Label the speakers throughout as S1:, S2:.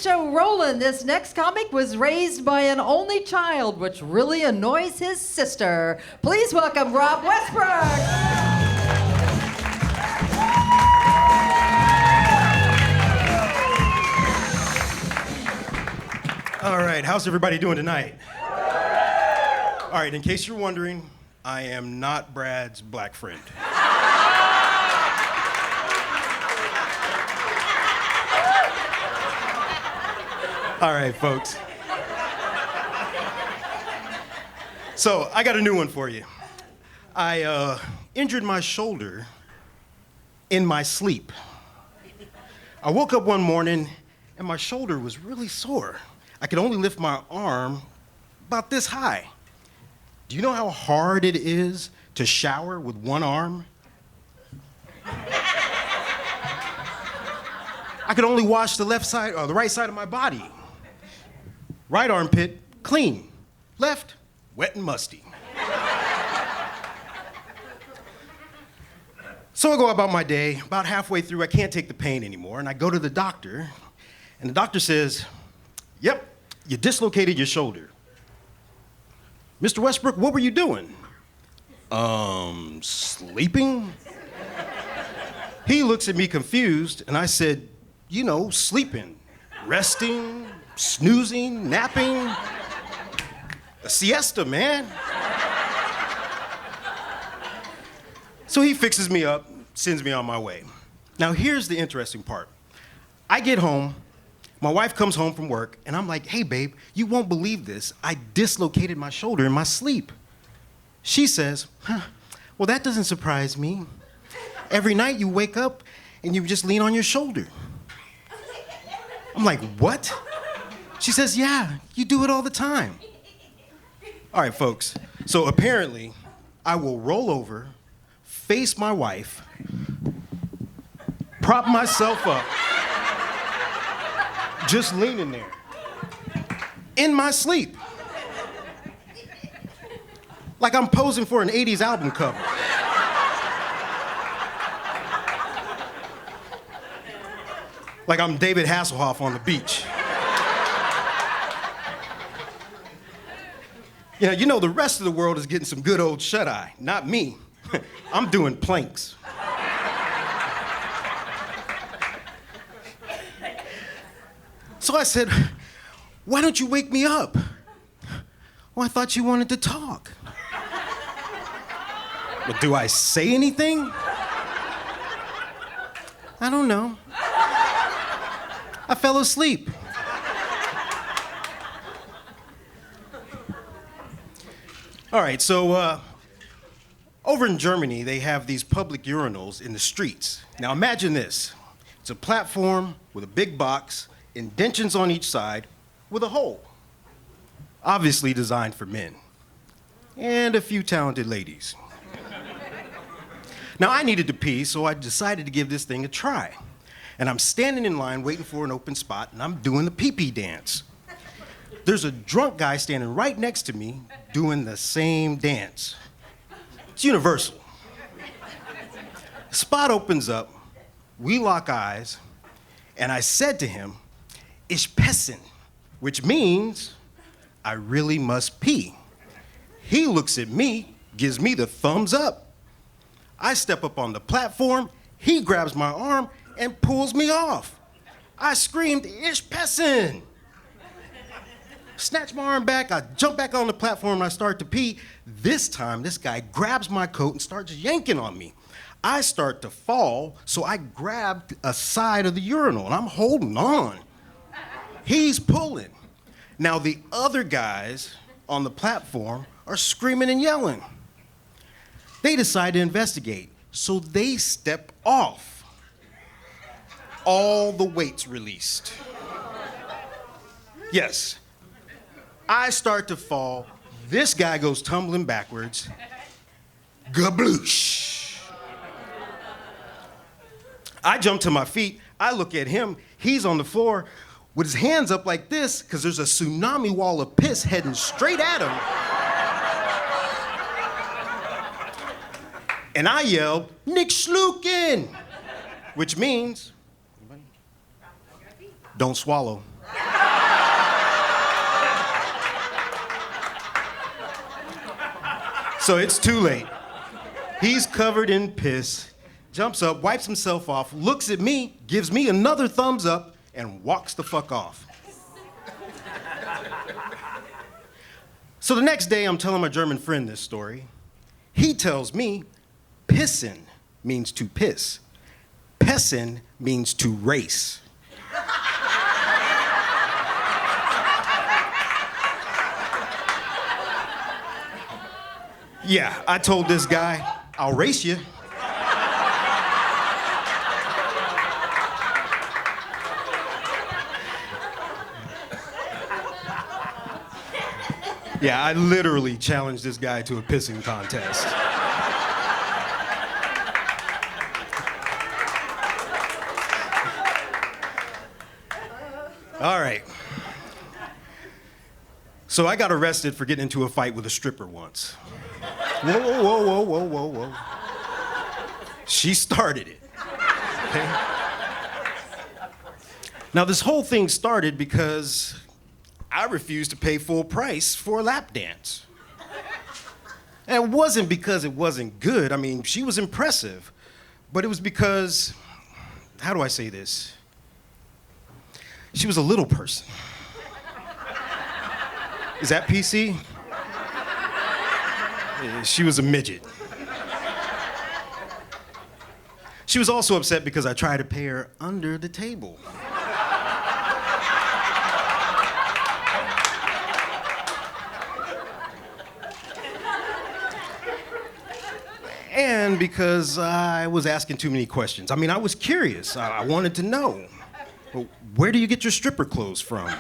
S1: show rolling. This next comic was raised by an only child, which really annoys his sister. Please welcome Rob Westbrook.
S2: All right, how's everybody doing tonight? All right, in case you're wondering, I am not Brad's black friend. All right, folks. So, I got a new one for you. I injured my shoulder in my sleep. I woke up one morning and my shoulder was really sore. I could only lift my arm about this high. Do you know how hard it is to shower with one arm? I could only wash the left side or the right side of my body. Right armpit, clean. Left, wet and musty. So I go about my day. About halfway through, I can't take the pain anymore, and I go to the doctor, and the doctor says, "Yep, you dislocated your shoulder." "Mr. Westbrook, what were you doing?" Sleeping?" He looks at me confused, and I said, "You know, sleeping, resting, snoozing, napping, a siesta, man." So he fixes me up, sends me on my way. Now here's the interesting part. I get home, my wife comes home from work, and I'm like, "Hey babe, you won't believe this. I dislocated my shoulder in my sleep." She says, "Well, that doesn't surprise me. Every night you wake up and you just lean on your shoulder." I'm like, "What?" She says, "Yeah, you do it all the time." All right, folks. So apparently, I will roll over, face my wife, prop myself up, just leaning there, in my sleep. Like I'm posing for an 80s album cover. Like I'm David Hasselhoff on the beach. You know, the rest of the world is getting some good old shut-eye, not me. I'm doing planks. So I said, "Why don't you wake me up?" "Well, I thought you wanted to talk." "Well, do I say anything?" "I don't know. I fell asleep." All right, so over in Germany, they have these public urinals in the streets. Now imagine this. It's a platform with a big box, indentions on each side, with a hole. Obviously designed for men. And a few talented ladies. Now I needed to pee, so I decided to give this thing a try. And I'm standing in line waiting for an open spot, and I'm doing the pee-pee dance. There's a drunk guy standing right next to me doing the same dance. It's universal. The spot opens up, we lock eyes, and I said to him, "Ich pessen," which means I really must pee. He looks at me, gives me the thumbs up. I step up on the platform, he grabs my arm and pulls me off. I screamed, "Ich pessen!" Snatch my arm back, I jump back on the platform and I start to pee. This time, this guy grabs my coat and starts yanking on me. I start to fall, so I grabbed a side of the urinal and I'm holding on. He's pulling. Now the other guys on the platform are screaming and yelling. They decide to investigate, so they step off. All the weight's released. Yes. I start to fall. This guy goes tumbling backwards. Gabloosh. I jump to my feet. I look at him. He's on the floor with his hands up like this because there's a tsunami wall of piss heading straight at him. And I yelled, "Nick Schlukin," which means don't swallow. So it's too late. He's covered in piss, jumps up, wipes himself off, looks at me, gives me another thumbs up, and walks the fuck off. So the next day, I'm telling my German friend this story. He tells me pissen means to piss. Pessen means to race. Yeah, I told this guy, I'll race you. Yeah, I literally challenged this guy to a pissing contest. All right. So I got arrested for getting into a fight with a stripper once. Whoa, whoa, whoa, whoa, whoa, whoa, whoa. She started it. Okay? Now, this whole thing started because I refused to pay full price for a lap dance. And it wasn't because it wasn't good. I mean, she was impressive. But it was because, how do I say this? She was a little person. Is that PC? She was a midget. She was also upset because I tried to pay her under the table. And because I was asking too many questions. I mean, I was curious. I wanted to know. Well, where do you get your stripper clothes from?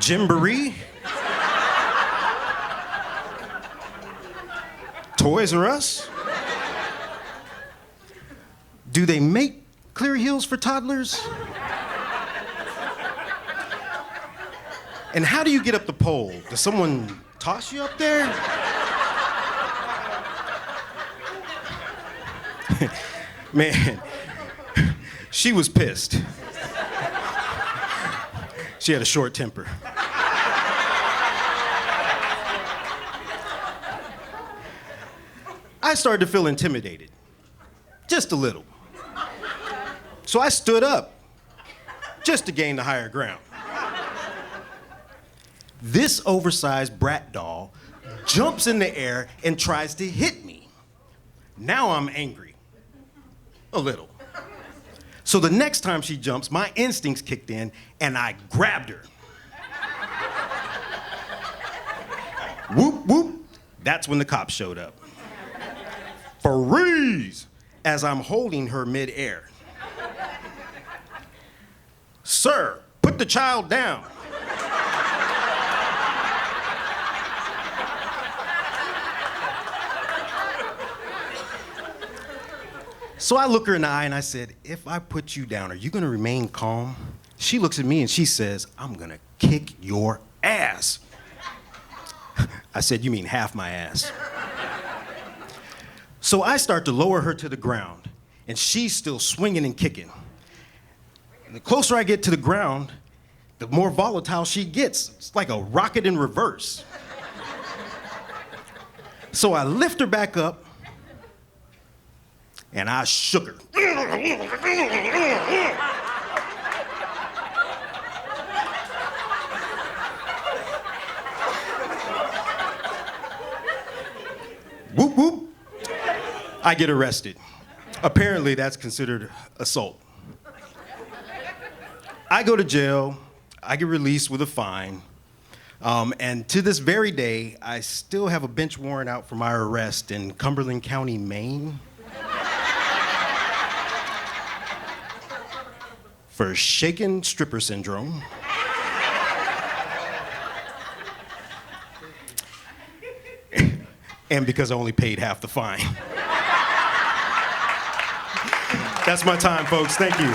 S2: Gymboree? Toys R Us? Do they make clear heels for toddlers? And how do you get up the pole? Does someone toss you up there? Man, she was pissed. She had a short temper. I started to feel intimidated, just a little. So I stood up, just to gain the higher ground. This oversized brat doll jumps in the air and tries to hit me. Now I'm angry, a little. So the next time she jumps, my instincts kicked in and I grabbed her. Whoop, whoop. That's when the cops showed up. Freeze! As I'm holding her midair. Sir, put the child down. So I look her in the eye and I said, if I put you down, are you gonna remain calm? She looks at me and she says, I'm gonna kick your ass. I said, you mean half my ass. So I start to lower her to the ground and she's still swinging and kicking. And the closer I get to the ground, the more volatile she gets. It's like a rocket in reverse. So I lift her back up and I shook her. Whoop, whoop. I get arrested. Apparently, that's considered assault. I go to jail. I get released with a fine. And to this very day, I still have a bench warrant out for my arrest in Cumberland County, Maine. For shaken stripper syndrome. And because I only paid half the fine. That's my time, folks. Thank you.